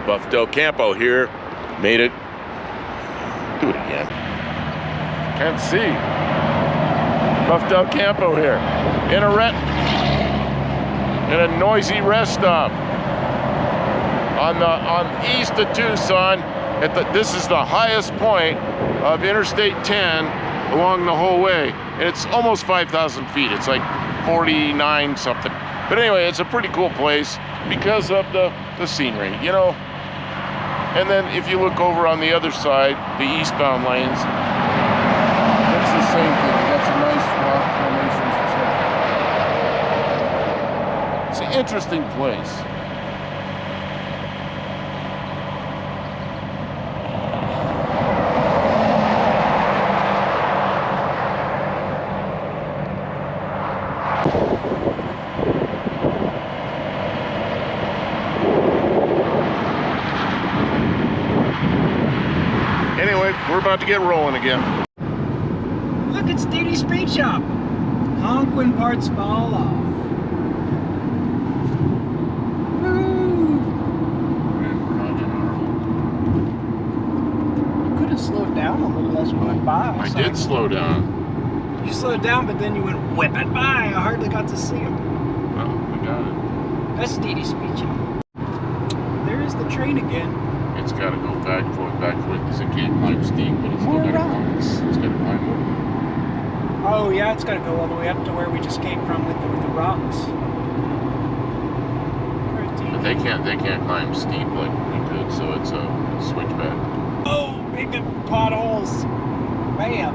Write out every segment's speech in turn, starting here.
Buff Del Campo here. Made it. Do it again. Can't see. Buff Del Campo here. In a noisy rest stop. On east of Tucson. This is the highest point of Interstate 10 along the whole way. And it's almost 5,000 feet. It's like 49 something. But anyway, it's a pretty cool place because of the scenery, you know. And then if you look over on the other side, the eastbound lanes, that's the same thing. You got some nice rock formations and stuff. It's an interesting place. Anyway, we're about to get rolling again. Look, it's Diddy's Speed Shop. Honk when parts fall off. Woo! You could have slowed down a little as we went by. I did slow down. You slowed down, but then you went whipping by. I hardly got to see him. Well, we got it. That's Diddy's Speed Shop. There's the train again. It's got to go back forth, because it can't climb steep, but it's still got to climb. It's got to climb over. Oh yeah, it's got to go all the way up to where we just came from with the rocks. But they can't climb steep like we could, so it's a switchback. Oh, big potholes! Bam!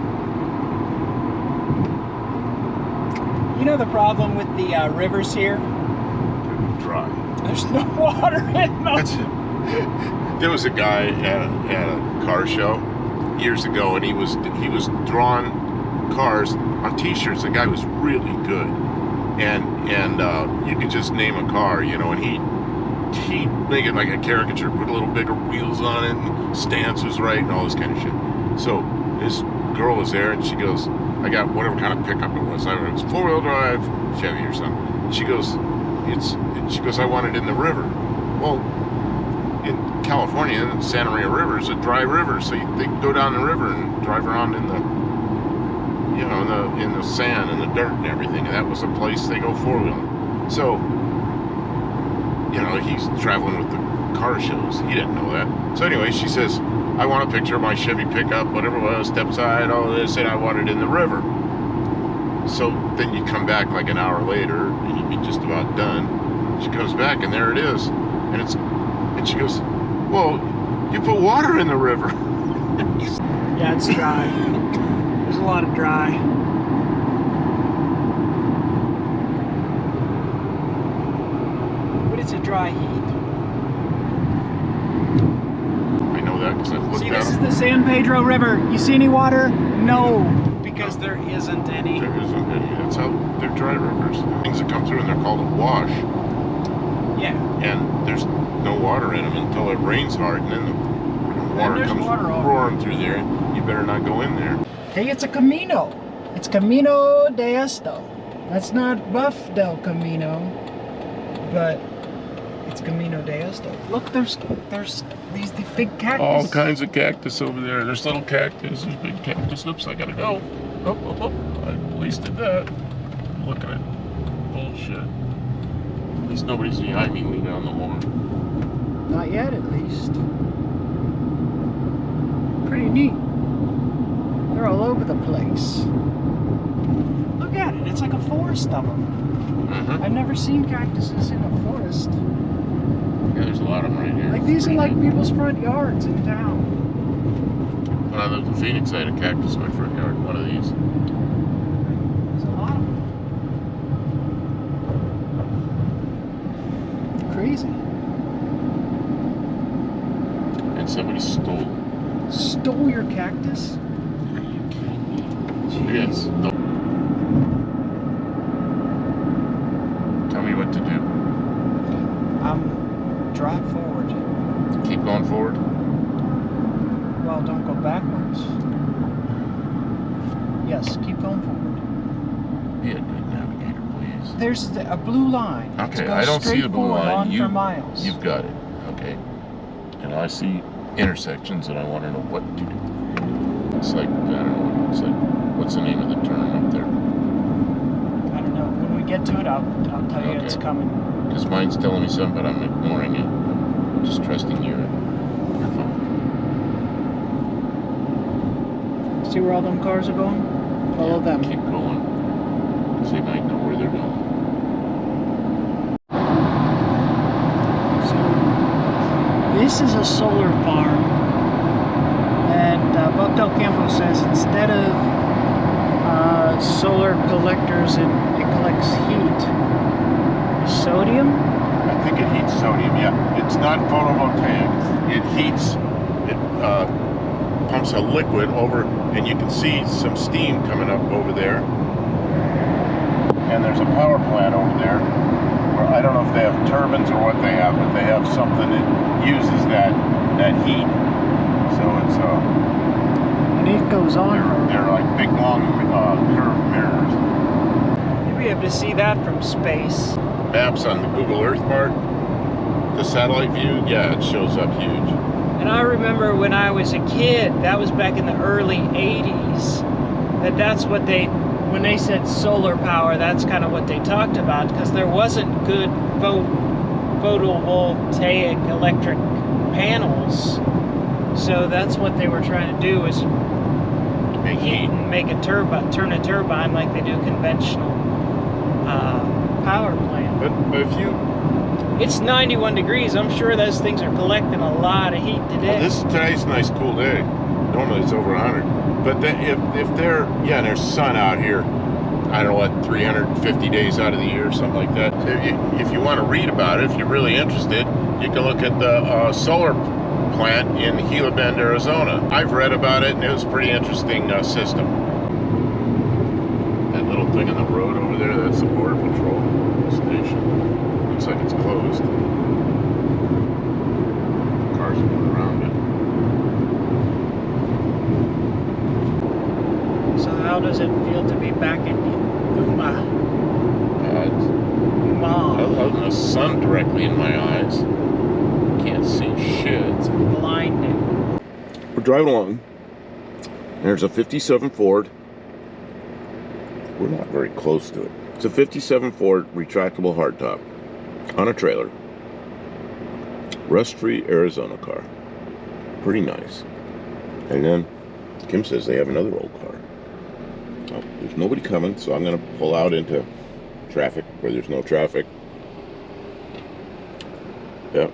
You know the problem with the rivers here? They're dry. There's no water in them. That's it. There was a guy at a car show years ago, and he was drawing cars on T-shirts. The guy was really good, and you could just name a car, you know, and he'd make it like a caricature, put a little bigger wheels on it, and stance was right, and all this kind of shit. So this girl was there, and she goes, "I got whatever kind of pickup it was. I don't know, it was 4-wheel drive Chevy or something." She goes, "I want it in the river." Well, in California, the Santa Maria River is a dry river, so they go down the river and drive around in the, you know, in the sand and the dirt and everything. And that was the place they go 4-wheeling. So, you know, he's traveling with the car shows. He didn't know that. So anyway, she says, "I want a picture of my Chevy pickup, whatever it was, step side, all of this, and I want it in the river." So then you come back like an hour later, and you'd be just about done. She comes back, and there it is, and she goes, "Well, you put water in the river." Yeah, it's dry. There's a lot of dry. But it's a dry heat. I know that because I've looked at See, them. this is the San Pedro River. You see any water? No, because there isn't any. There isn't any. That's how they're dry rivers. Things that come through, and they're called a wash. Yeah. And there's no water in them until it rains hard, and then the water comes roaring through there. You better not go in there. Hey, it's a Camino. It's Camino de Esto. That's not Buff del Camino, but it's Camino de Esto. Look, there's these big cactus. All kinds of cactus over there. There's little cactus. There's big cactus. Oops, I gotta go. Oh. I wasted that. Look at it. Bullshit. At least nobody's behind me leaning on the horn. Not yet, at least. Pretty neat. They're all over the place. Look at it. It's like a forest of them. Mm-hmm. I've never seen cactuses in a forest. Yeah, there's a lot of them right here. Like these are like people's front yards in town. When I lived in Phoenix, I had a cactus in my front yard. One of these. There's a lot of them. Crazy. And somebody stole it. Stole your cactus? Are you kidding me? Yes. Tell me what to do. Drive forward. Keep going forward? Well, don't go backwards. Yes, keep going forward. Be a good navigator, please. There's a blue line. Okay, I don't see the blue line. On for miles. You've got it. Okay. And I see intersections and I want to know what to do. It's like, I don't know, it's like, what's the name of the turn up there? I don't know. When we get to it, I'll tell you it's coming. Because mine's telling me something, but I'm ignoring it. I'm just trusting your phone. See where all them cars are going? Follow them. Keep going. Because they might know where they're going. So, this is a solar farm that Buck Del Campo says instead of solar collectors, it collects heat. Sodium? I think it heats sodium, yeah. It's not photovoltaic. It heats, it pumps a liquid over, and you can see some steam coming up over there. And there's a power plant over there, where I don't know if they have turbines or what they have, but they have something that uses that heat. So it's and it goes on. They're like big long curved mirrors. You'll be able to see that from space. Maps on the Google Earth part, the satellite view, yeah, it shows up huge. And I remember when I was a kid, that was back in the early 80s, that's what when they said solar power, that's kind of what they talked about, because there wasn't good photovoltaic electric panels. So that's what they were trying to do, is make heat and make a turbine, turn a turbine like they do conventional power plant. But if you... It's 91 degrees. I'm sure those things are collecting a lot of heat today. Well, today's a nice cool day. Normally it's over 100. But if they're... Yeah, there's sun out here. I don't know what, 350 days out of the year, something like that. So if you want to read about it, if you're really interested, you can look at the solar plant in Gila Bend, Arizona. I've read about it, and it was a pretty interesting system. That little thing in the road over there, that's the Border Patrol station. Looks like it's closed. Cars are going around it. So how does it feel to be back in Yuma? Other than the sun directly in my eyes, can't see shit. It's blinding. We're driving along. There's a 57 Ford. We're not very close to it. It's a 57 Ford retractable hardtop on a trailer. Rust-free Arizona car. Pretty nice. And then Kim says they have another old car. Oh, there's nobody coming, so I'm going to pull out into traffic where there's no traffic. Yep.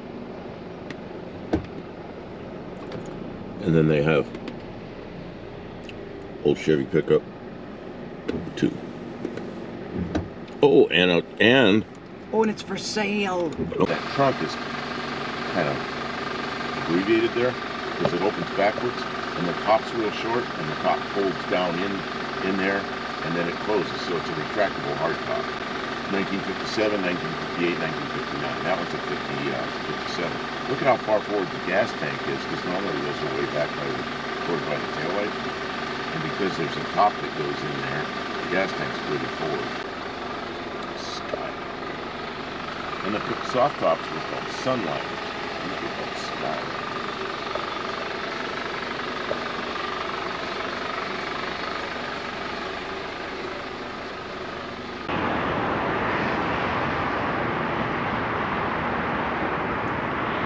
And then they have old Chevy pickup 2. Oh, and oh, and it's for sale. That trunk is kind of abbreviated there because it opens backwards, and the top's real short, and the top folds down in there, and then it closes, so it's a retractable hardtop. 1957, 1958, 1959. That one's a 57. Look at how far forward the gas tank is, because normally those are way back by the taillight. And because there's a top that goes in there, the gas tank's really forward. Sky. And the soft tops were called sunlighters. These were called sky.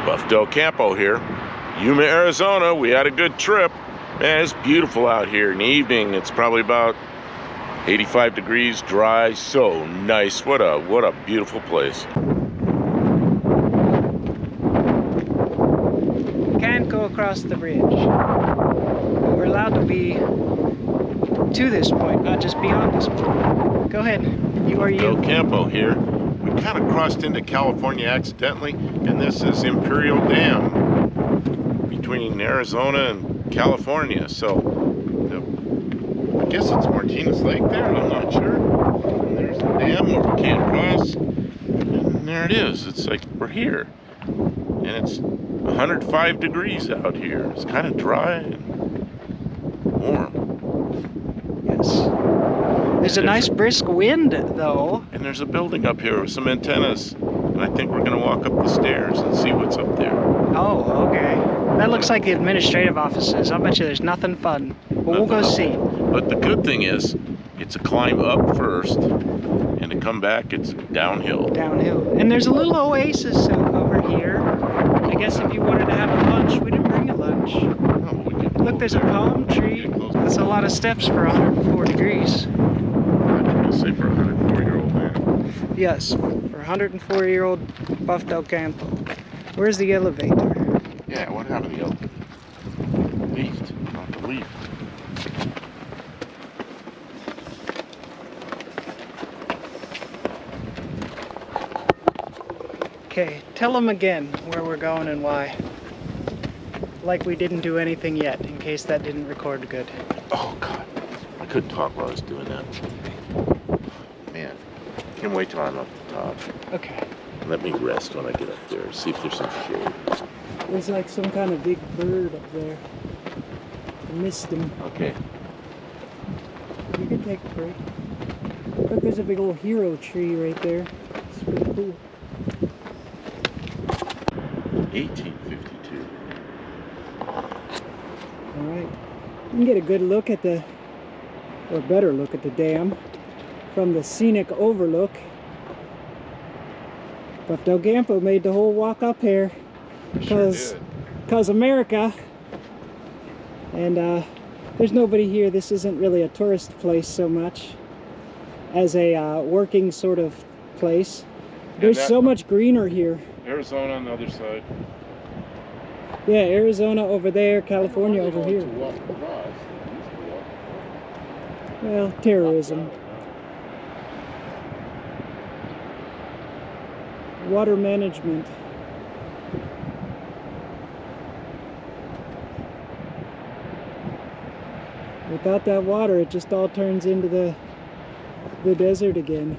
Buff Del Campo here, Yuma, Arizona. We had a good trip. Man, it's beautiful out here in the evening. It's probably about 85 degrees, dry, so nice. What a beautiful place. Can't go across the bridge. We're allowed to be to this point, not just beyond this point. Go ahead. You are you. Del Campo here. We kind of crossed into California accidentally, and this is Imperial Dam between Arizona and California. So I guess it's Martinez Lake there, I'm not sure. And there's the dam where we can't cross, and there it is. It's like we're here, and it's 105 degrees out here. It's kind of dry and warm. Yes. There's a nice brisk wind, though. And there's a building up here with some antennas. And And I think we're gonna walk up the stairs and see what's up there. Oh, okay. That looks like the administrative offices. I'll bet you there's nothing fun. But we'll go see. But the good thing is, it's a climb up first, and to come back, it's downhill. Downhill. And there's a little oasis over here. I guess if you wanted to have a lunch, we didn't bring a lunch. Oh, we could Look, there's a palm tree. That's a lot of steps for 104 degrees. I was gonna say for a 104-year-old man. Yes, for 104-year-old Buff Del Campo. Where's the elevator? Yeah, what happened to the elevator? Leafed, not the leaf. Okay, tell them again where we're going and why. Like we didn't do anything yet, in case that didn't record good. Oh, God. I couldn't talk while I was doing that. Man, can't wait till I'm up the top. Okay. Let me rest when I get up there, see if there's some shade. There's like some kind of big bird up there. I missed him. Okay. You can take a break. Look, there's a big old hero tree right there. It's pretty cool. 1852. Alright. You can get a good look at the, or better look at the dam from the scenic overlook. Buff Del Campo made the whole walk up here because America. And there's nobody here. This isn't really a tourist place so much as a working sort of place. There's so much greener here. Arizona on the other side. Yeah, Arizona over there, California over here. Well, terrorism. Water management. Without that water, it just all turns into the desert again.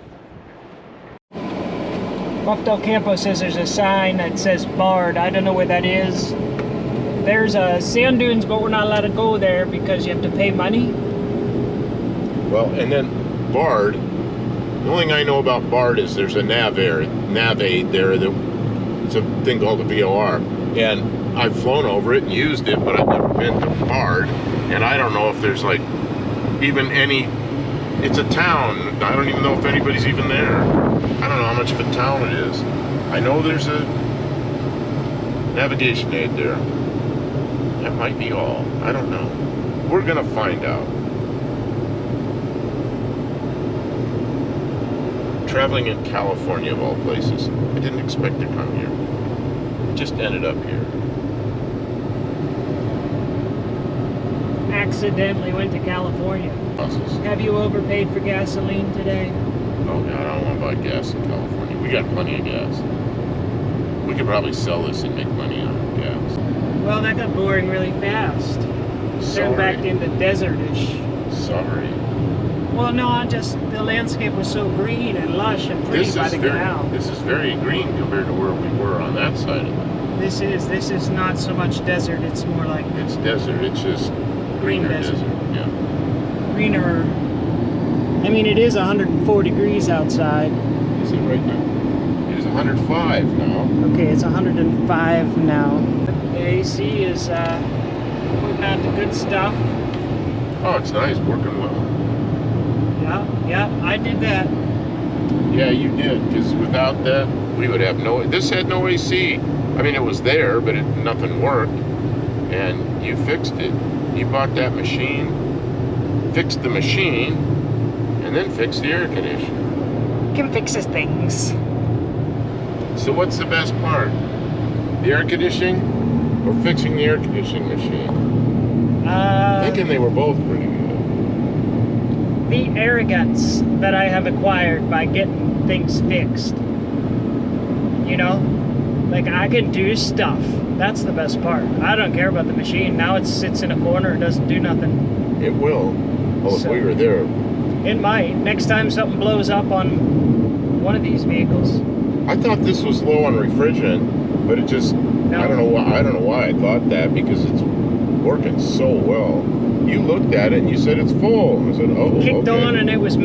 Buff Del Campo says there's a sign that says barred. I don't know where that is. There's sand dunes, but we're not allowed to go there because you have to pay money. Well, and then barred. The only thing I know about barred is there's a nav aid there. It's a thing called a VOR, and I've flown over it and used it, but I've never been to barred. And I don't know if there's like even any. It's a town. I don't even know if anybody's even there. I don't know how much of a town it is. I know there's a navigation aid there. That might be all. I don't know. We're gonna find out. Traveling in California of all places. I didn't expect to come here. It just ended up here. Accidentally went to California. Buses. Have you overpaid for gasoline today? Oh God, I don't want to buy gas in California. We got plenty of gas. We could probably sell this and make money on gas. Well, that got boring really fast. Turned back into desert-ish. Sorry. Well, no, just the landscape was so green and lush and pretty by the canal. This is very green compared to where we were on that side of it. This is not so much desert. It's more like it's desert. It's just green desert. Yeah. Greener. I mean, it is 104 degrees outside. Is it right now? It is 105 now. Okay, it's 105 now. The AC is putting out the good stuff. Oh, it's nice, working well. Yeah, I did that. Yeah, you did, because without that, we would have no. This had no AC. I mean, it was there, but nothing worked. And you fixed it. You bought that machine, fixed the machine, and then fixed the air conditioner. Kim fixes things. So what's the best part? The air conditioning or fixing the air conditioning machine? Thinking they were both pretty good. The arrogance that I have acquired by getting things fixed. You know? Like, I can do stuff. That's the best part. I don't care about the machine. Now it sits in a corner. It doesn't do nothing. It will. Well, if we were there. It might. Next time something blows up on one of these vehicles. I thought this was low on refrigerant, but it just, no. I don't know why I thought that, because it's working so well. You looked at it and you said it's full. And I said, oh, kicked okay. on and it was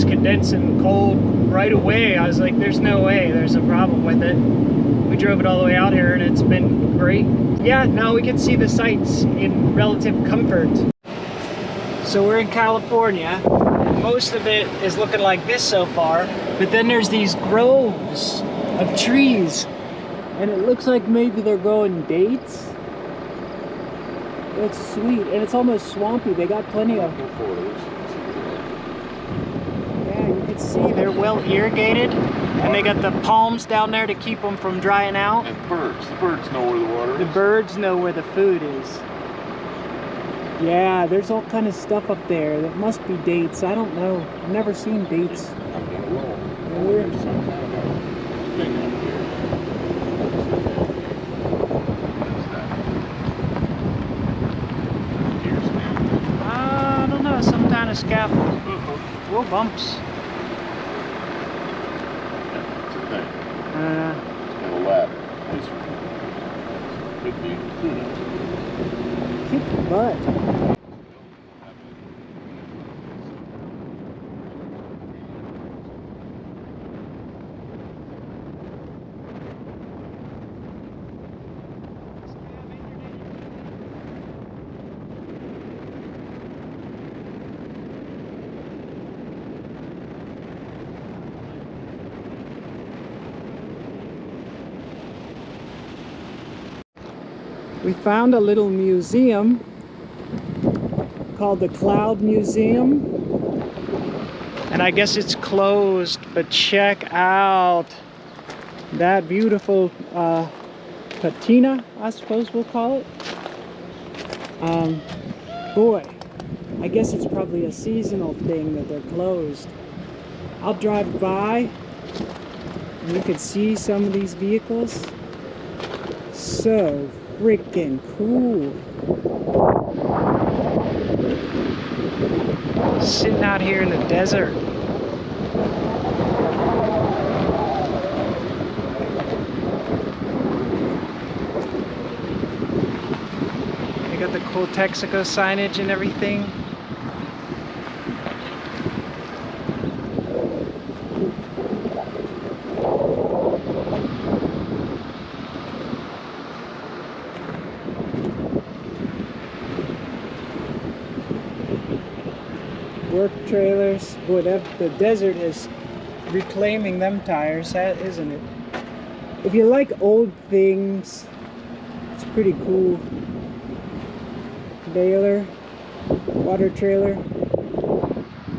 condensing cold right away. I was like, there's no way there's a problem with it. We drove it all the way out here and it's been great. Yeah, now we can see the sights in relative comfort. So we're in California. Most of it is looking like this so far, but then there's these groves of trees and it looks like maybe they're growing dates. It's sweet and it's almost swampy. They got plenty of... Yeah, you can see they're well irrigated and they got the palms down there to keep them from drying out. And birds. The birds know where the water is. The birds know where the food is. Yeah, there's all kind of stuff up there. That must be dates. I don't know. I've never seen dates. I'm gonna roll. Yeah, There's some kind of thing up here. I don't know, some kind of scaffold. Whoa, bumps. It's a thing. I don't know. It's got a ladder. Could be. Who knows? Kick butt. We found a little museum called the Cloud Museum. And I guess it's closed, but check out that beautiful patina, I suppose we'll call it. Boy, I guess it's probably a seasonal thing that they're closed. I'll drive by and you can see some of these vehicles. So freaking cool. Sitting out here in the desert. They got the cool Texaco signage and everything. Work trailers. Boy, the desert is reclaiming them tires, isn't it? If you like old things, it's pretty cool. Baler, water trailer.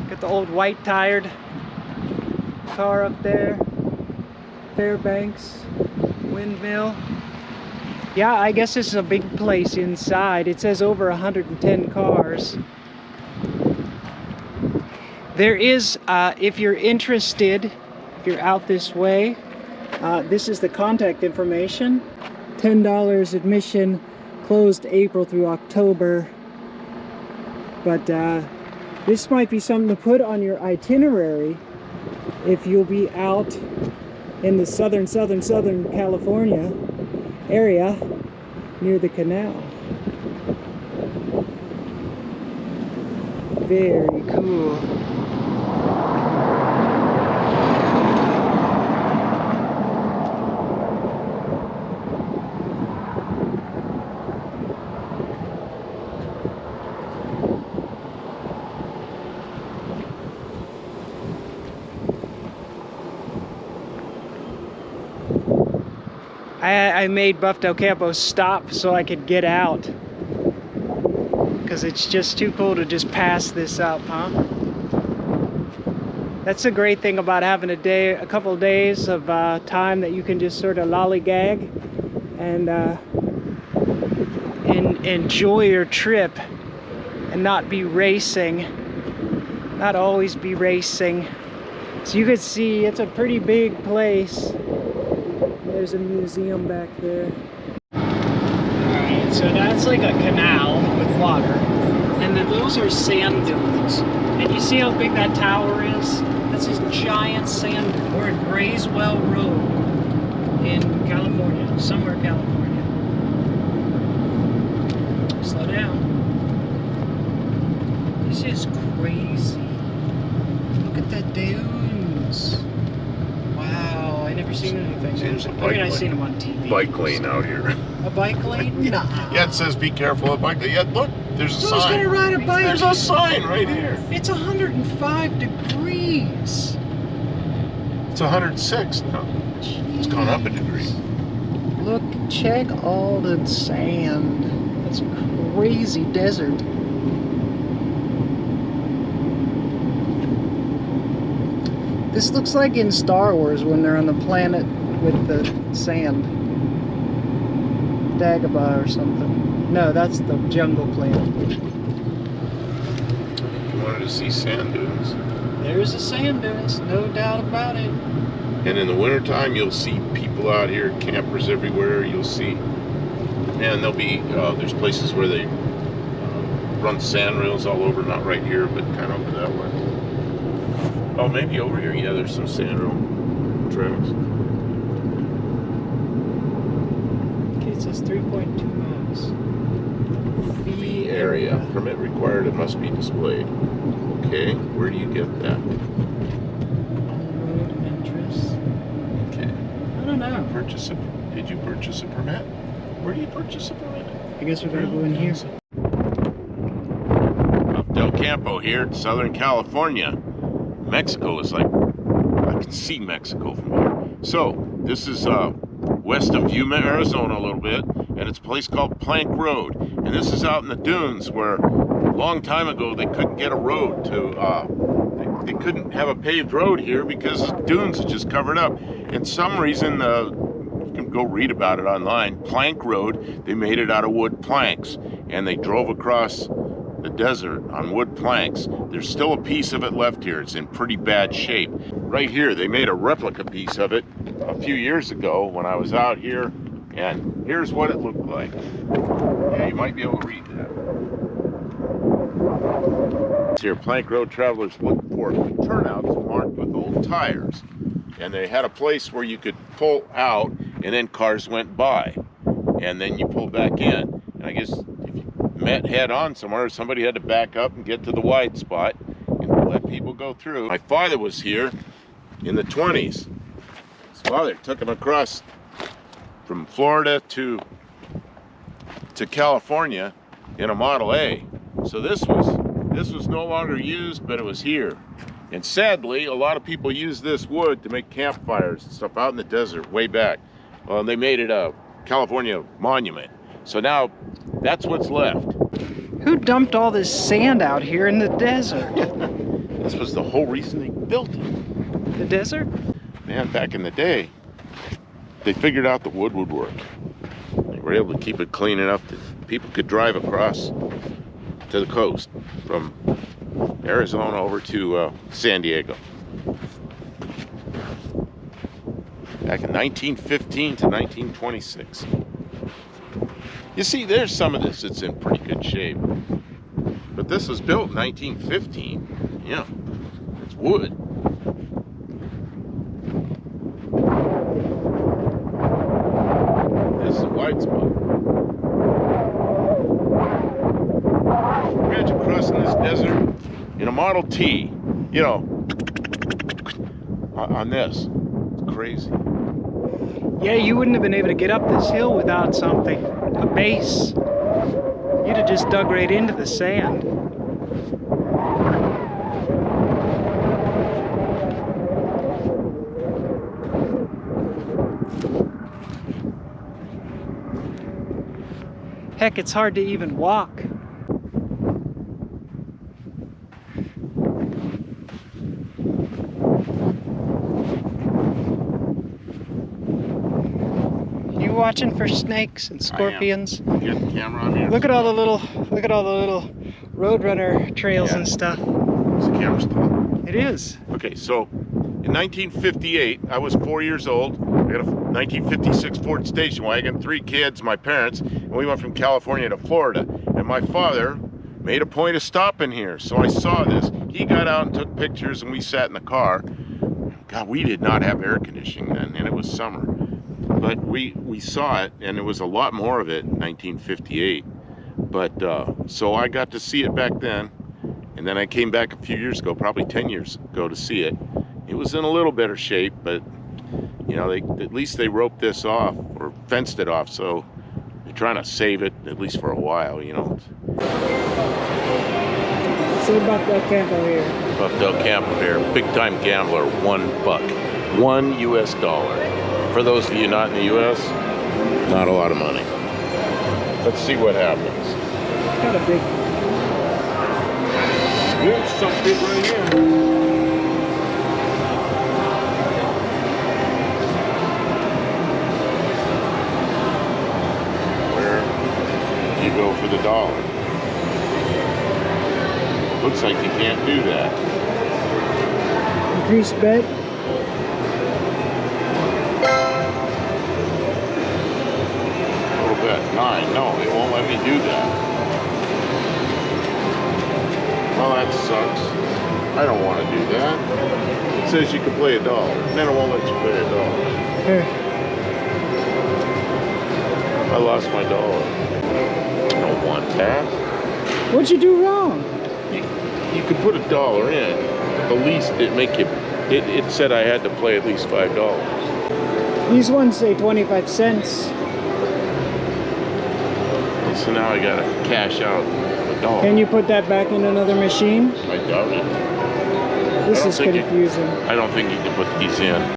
Got the old white tired car up there. Fairbanks, windmill. Yeah, I guess this is a big place inside. It says over 110 cars. There is, if you're interested, if you're out this way, this is the contact information. $10 admission, closed April through October. But this might be something to put on your itinerary if you'll be out in the southern California area near the canal. Very cool. I made Buff Del Campo stop so I could get out, because it's just too cool to just pass this up, huh? That's the great thing about having a couple of days of time that you can just sort of lollygag and enjoy your trip and not be racing, not always be racing. So you can see it's a pretty big place. There's a museum back there. Alright, so that's like a canal with water. And then those are sand dunes. And you see how big that tower is? That's this giant sand dune. We're at Grayswell Road in California, somewhere California. Slow down. This is crazy. Look at the dunes. seen anything. Seems a I mean, bike I've lane. seen them on TV. Bike lane out here. A bike lane? Nah. Yeah, it says be careful of bike lane. Yeah, look, there's a Who's sign. gonna ride a bike? There's a sign right here. It's 105 degrees. It's 106 now. It's gone up a degree. Look, check all the sand. That's a crazy desert. This looks like in Star Wars when they're on the planet with the sand. Dagobah or something. No, that's the jungle planet. You wanted to see sand dunes. There's the sand dunes, no doubt about it. And in the wintertime, you'll see people out here, campers everywhere. You'll see, and there'll be, there's places where they run sand rails all over, not right here, but kind of over that way. Oh, maybe over here. Yeah, there's some sand rail trails. Okay, it says 3.2 miles. Fee area. Permit required. It must be displayed. Okay, where do you get that? On-road entrance. Okay. I don't know. Did you purchase a permit? Where do you purchase a permit? I guess we gotta go in here. Up Del Campo here in Southern California. Mexico is like, I can see Mexico from here. So, this is west of Yuma, Arizona a little bit, and it's a place called Plank Road. And this is out in the dunes where a long time ago they couldn't get a road to, they couldn't have a paved road here because the dunes are just covered up. And some reason, you can go read about it online, Plank Road, they made it out of wood planks. And they drove across the desert on wood planks. There's still a piece of it left here. It's in pretty bad shape. Right here, they made a replica piece of it a few years ago when I was out here, and here's what it looked like. Yeah, you might be able to read that. Here, Plank Road travelers look for turnouts marked with old tires. And they had a place where you could pull out, and then cars went by. And then you pull back in. And I guess met head on somewhere, somebody had to back up and get to the wide spot and let people go through. My father was here in the 20s. His father took him across from Florida to California in a Model A. So this was no longer used, but it was here. And sadly, a lot of people use this wood to make campfires and stuff out in the desert way back. They made it a California monument. So now that's what's left. Who dumped all this sand out here in the desert? This was the whole reason they built it. The desert? Man, back in the day, they figured out that wood would work. They were able to keep it clean enough that people could drive across to the coast from Arizona over to San Diego. Back in 1915 to 1926. You see, there's some of this that's in pretty good shape. But this was built in 1915. Yeah, it's wood. This is a wide spot. Imagine crossing this desert in a Model T, you know, on this. It's crazy. Yeah, you wouldn't have been able to get up this hill without something. A base. You'd have just dug right into the sand. Heck, it's hard to even walk. Watching for snakes and scorpions. You got the camera on here? Look at all the little roadrunner trails and stuff. Is the camera still on? It is. Okay, so in 1958, I was 4 years old. I got a 1956 Ford station wagon, 3 kids, my parents, and we went from California to Florida. And my father made a point of stopping here, so I saw this. He got out and took pictures, and we sat in the car. God, we did not have air conditioning then, and it was summer. But we saw it, and there was a lot more of it in 1958. But so I got to see it back then, and then I came back a few years ago, probably 10 years ago, to see it. It was in a little better shape, but You know, at least they roped this off or fenced it off, so they're trying to save it at least for a while. You know. So about that camper here. Buff Del Campo here, big time gambler, $1, $1 US. For those of you not in the US, not a lot of money. Let's see what happens. Got a big. There's some big right here. Where you go for the dollar? Looks like you can't do that. Increase bet. A little bit. 9. No, it won't let me do that. Well, that sucks. I don't want to do that. It says you can play $1, and then it won't let you play $1. Here. I lost my dollar. I don't want that. What'd you do wrong? You could put $1 in. The least it make you. It said I had to play at least $5. These ones say 25 cents. So now I gotta cash out $1. Can you put that back in another machine? I doubt it. This is confusing. I don't think you can put these in.